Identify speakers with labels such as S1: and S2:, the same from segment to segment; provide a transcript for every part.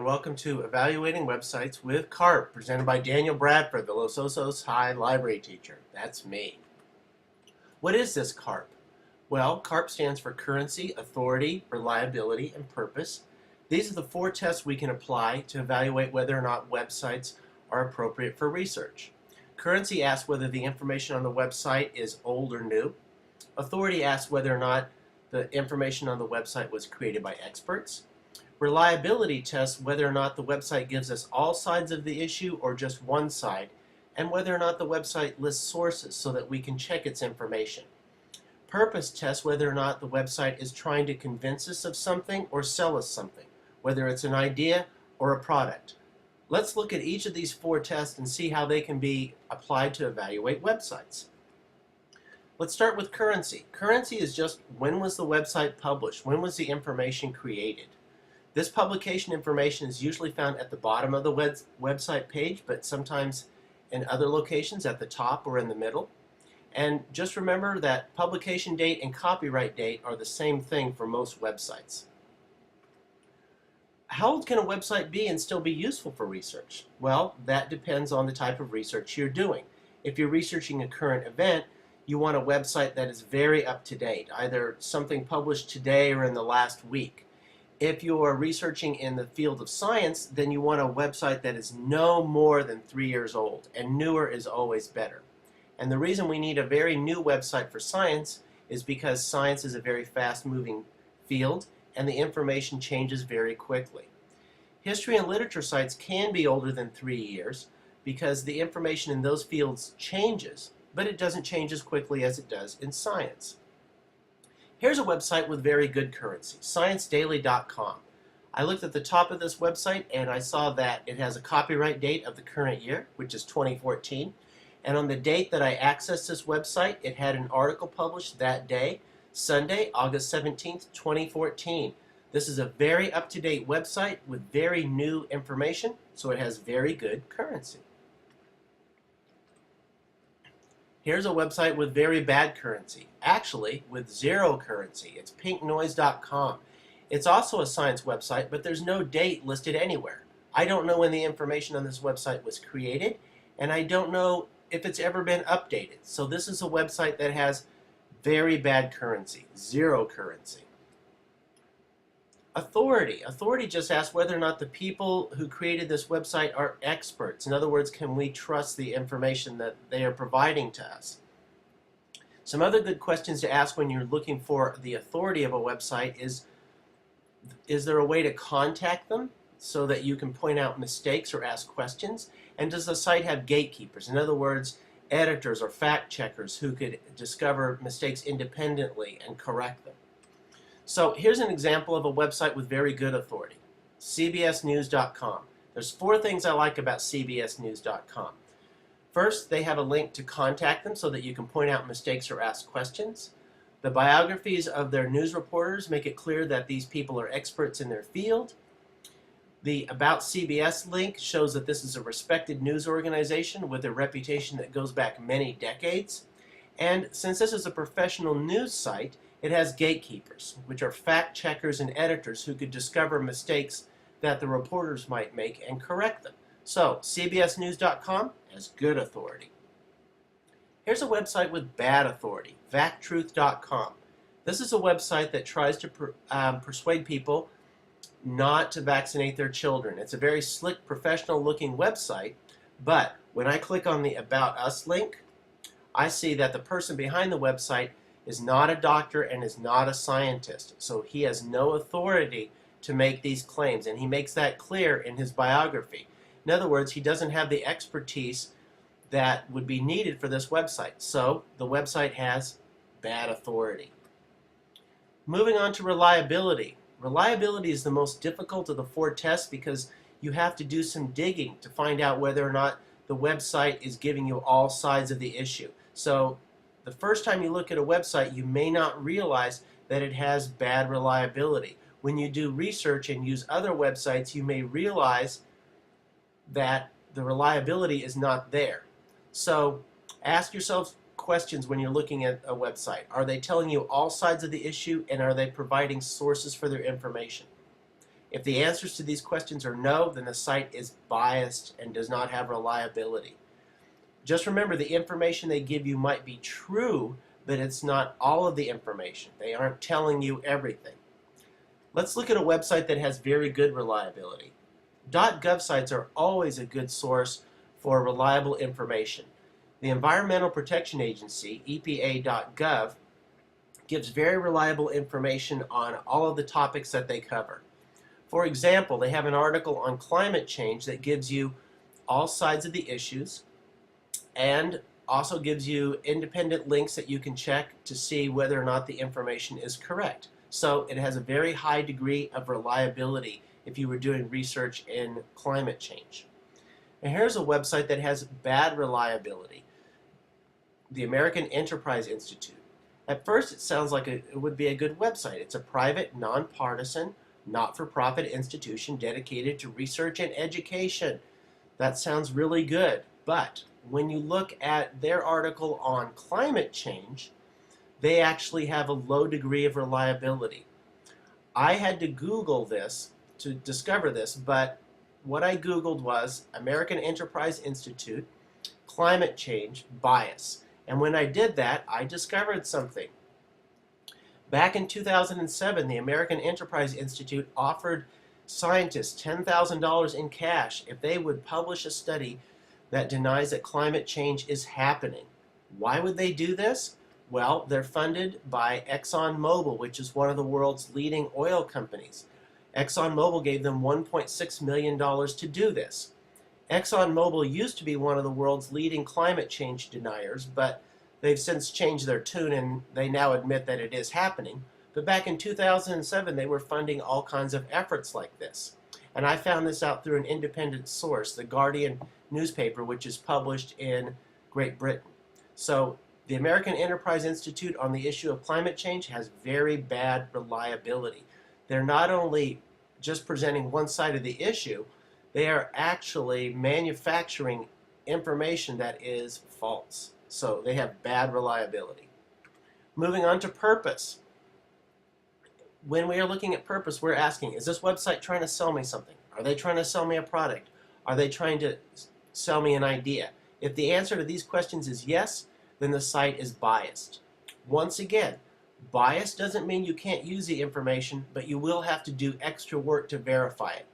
S1: Welcome to Evaluating Websites with CARP, presented by Daniel Bradford, the Los Osos High Library teacher. That's me. What is this CARP? Well, CARP stands for Currency, Authority, Reliability, and Purpose. These are the 4 tests we can apply to evaluate whether or not websites are appropriate for research. Currency asks whether the information on the website is old or new. Authority asks whether or not the information on the website was created by experts. Reliability tests whether or not the website gives us all sides of the issue or just one side, and whether or not the website lists sources so that we can check its information. Purpose tests whether or not the website is trying to convince us of something or sell us something, whether it's an idea or a product. Let's look at each of these 4 tests and see how they can be applied to evaluate websites. Let's start with currency. Currency is just when was the website published, when was the information created. This publication information is usually found at the bottom of the website page, but sometimes in other locations at the top or in the middle. And just remember that publication date and copyright date are the same thing for most websites. How old can a website be and still be useful for research? Well, that depends on the type of research you're doing. If you're researching a current event, you want a website that is very up to date, either something published today or in the last week. If you are researching in the field of science, then you want a website that is no more than 3 years old, and newer is always better. And the reason we need a very new website for science is because science is a very fast-moving field, and the information changes very quickly. History and literature sites can be older than 3 years because the information in those fields changes, but it doesn't change as quickly as it does in science. Here's a website with very good currency, ScienceDaily.com. I looked at the top of this website and I saw that it has a copyright date of the current year, which is 2014. And on the date that I accessed this website, it had an article published that day, Sunday, August 17th, 2014. This is a very up-to-date website with very new information, so it has very good currency. Here's a website with very bad currency, actually with 0 currency. It's pinknoise.com. It's also a science website, but there's no date listed anywhere. I don't know when the information on this website was created, and I don't know if it's ever been updated. So this is a website that has very bad currency, 0 currency. Authority. Authority just asks whether or not the people who created this website are experts. In other words, can we trust the information that they are providing to us? Some other good questions to ask when you're looking for the authority of a website is there a way to contact them so that you can point out mistakes or ask questions? And does the site have gatekeepers? In other words, editors or fact checkers who could discover mistakes independently and correct them. So here's an example of a website with very good authority, cbsnews.com. There's 4 things I like about cbsnews.com. First, they have a link to contact them so that you can point out mistakes or ask questions. The biographies of their news reporters make it clear that these people are experts in their field. The About CBS link shows that this is a respected news organization with a reputation that goes back many decades. And since this is a professional news site, it has gatekeepers, which are fact checkers and editors who could discover mistakes that the reporters might make and correct them. So, cbsnews.com has good authority. Here's a website with bad authority, vactruth.com. This is a website that tries to persuade people not to vaccinate their children. It's a very slick, professional-looking website, but when I click on the About Us link, I see that the person behind the website is not a doctor and is not a scientist. So he has no authority to make these claims, and he makes that clear in his biography. In other words, he doesn't have the expertise that would be needed for this website. So the website has bad authority. Moving on to reliability. Reliability is the most difficult of the 4 tests because you have to do some digging to find out whether or not the website is giving you all sides of the issue. So the first time you look at a website, you may not realize that it has bad reliability. When you do research and use other websites, you may realize that the reliability is not there. So ask yourself questions when you're looking at a website. Are they telling you all sides of the issue, and are they providing sources for their information? If the answers to these questions are no, then the site is biased and does not have reliability. Just remember, the information they give you might be true, but it's not all of the information. They aren't telling you everything. Let's look at a website that has very good reliability. .gov sites are always a good source for reliable information. The Environmental Protection Agency, EPA.gov, gives very reliable information on all of the topics that they cover. For example, they have an article on climate change that gives you all sides of the issues and also gives you independent links that you can check to see whether or not the information is correct. So it has a very high degree of reliability if you were doing research in climate change. And here's a website that has bad reliability, the American Enterprise Institute. At first it sounds like it would be a good website. It's a private, nonpartisan, not-for-profit institution dedicated to research and education. That sounds really good, but when you look at their article on climate change, they actually have a low degree of reliability. I had to Google this to discover this, but what I Googled was American Enterprise Institute, climate change, bias. And when I did that, I discovered something. Back in 2007, the American Enterprise Institute offered scientists $10,000 in cash if they would publish a study that denies that climate change is happening. Why would they do this? Well, they're funded by ExxonMobil, which is one of the world's leading oil companies. ExxonMobil gave them $1.6 million to do this. ExxonMobil used to be one of the world's leading climate change deniers, but they've since changed their tune and they now admit that it is happening. But back in 2007, they were funding all kinds of efforts like this. And I found this out through an independent source, the Guardian newspaper, which is published in Great Britain. So the American Enterprise Institute on the issue of climate change has very bad reliability. They're not only just presenting one side of the issue, they are actually manufacturing information that is false. So they have bad reliability. Moving on to purpose. When we are looking at purpose, we're asking, is this website trying to sell me something? Are they trying to sell me a product? Are they trying to sell me an idea? If the answer to these questions is yes, then the site is biased. Once again, bias doesn't mean you can't use the information, but you will have to do extra work to verify it.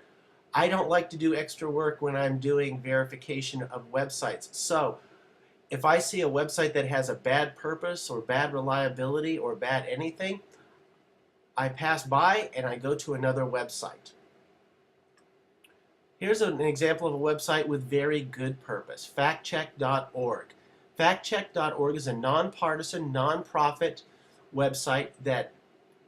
S1: I don't like to do extra work when I'm doing verification of websites. So if I see a website that has a bad purpose or bad reliability or bad anything, I pass by and I go to another website. Here's an example of a website with very good purpose, factcheck.org. Factcheck.org is a nonpartisan, nonprofit website that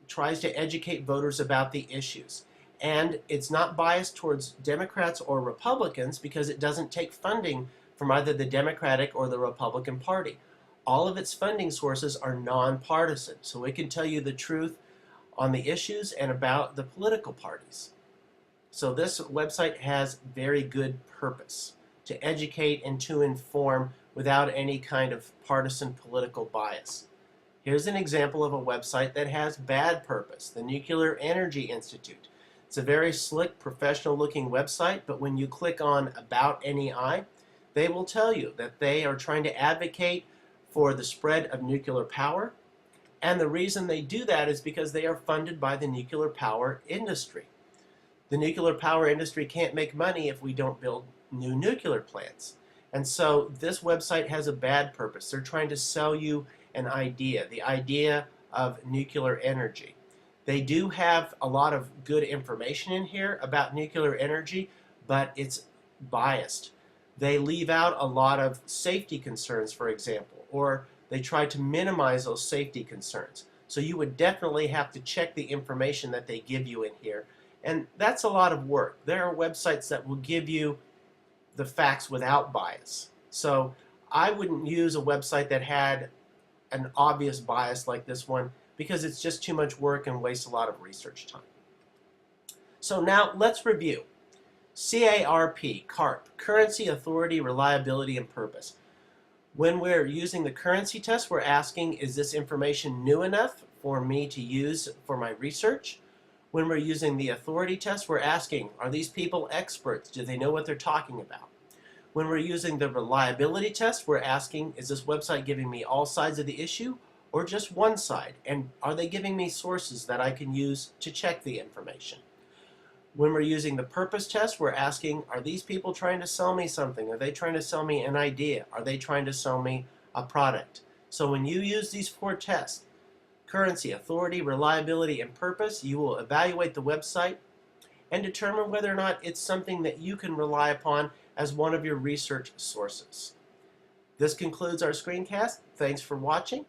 S1: tries to educate voters about the issues. And it's not biased towards Democrats or Republicans because it doesn't take funding from either the Democratic or the Republican Party. All of its funding sources are nonpartisan, so it can tell you the truth on the issues and about the political parties. So this website has very good purpose to educate and to inform without any kind of partisan political bias. Here's an example of a website that has bad purpose, the Nuclear Energy Institute. It's a very slick, professional-looking website, but when you click on About NEI, they will tell you that they are trying to advocate for the spread of nuclear power, and the reason they do that is because they are funded by the nuclear power industry. The nuclear power industry can't make money if we don't build new nuclear plants. And so this website has a bad purpose. They're trying to sell you an idea, the idea of nuclear energy. They do have a lot of good information in here about nuclear energy, but it's biased. They leave out a lot of safety concerns, for example, or they try to minimize those safety concerns. So you would definitely have to check the information that they give you in here. And that's a lot of work. There are websites that will give you the facts without bias. So I wouldn't use a website that had an obvious bias like this one because it's just too much work and wastes a lot of research time. So now let's review. CARP, Currency, Authority, Reliability, and Purpose. When we're using the currency test, we're asking, is this information new enough for me to use for my research? When we're using the authority test, we're asking, are these people experts? Do they know what they're talking about? When we're using the reliability test, we're asking, is this website giving me all sides of the issue or just one side? And are they giving me sources that I can use to check the information? When we're using the purpose test, we're asking, are these people trying to sell me something? Are they trying to sell me an idea? Are they trying to sell me a product? So when you use these 4 tests, currency, authority, reliability, and purpose, you will evaluate the website and determine whether or not it's something that you can rely upon as one of your research sources. This concludes our screencast. Thanks for watching.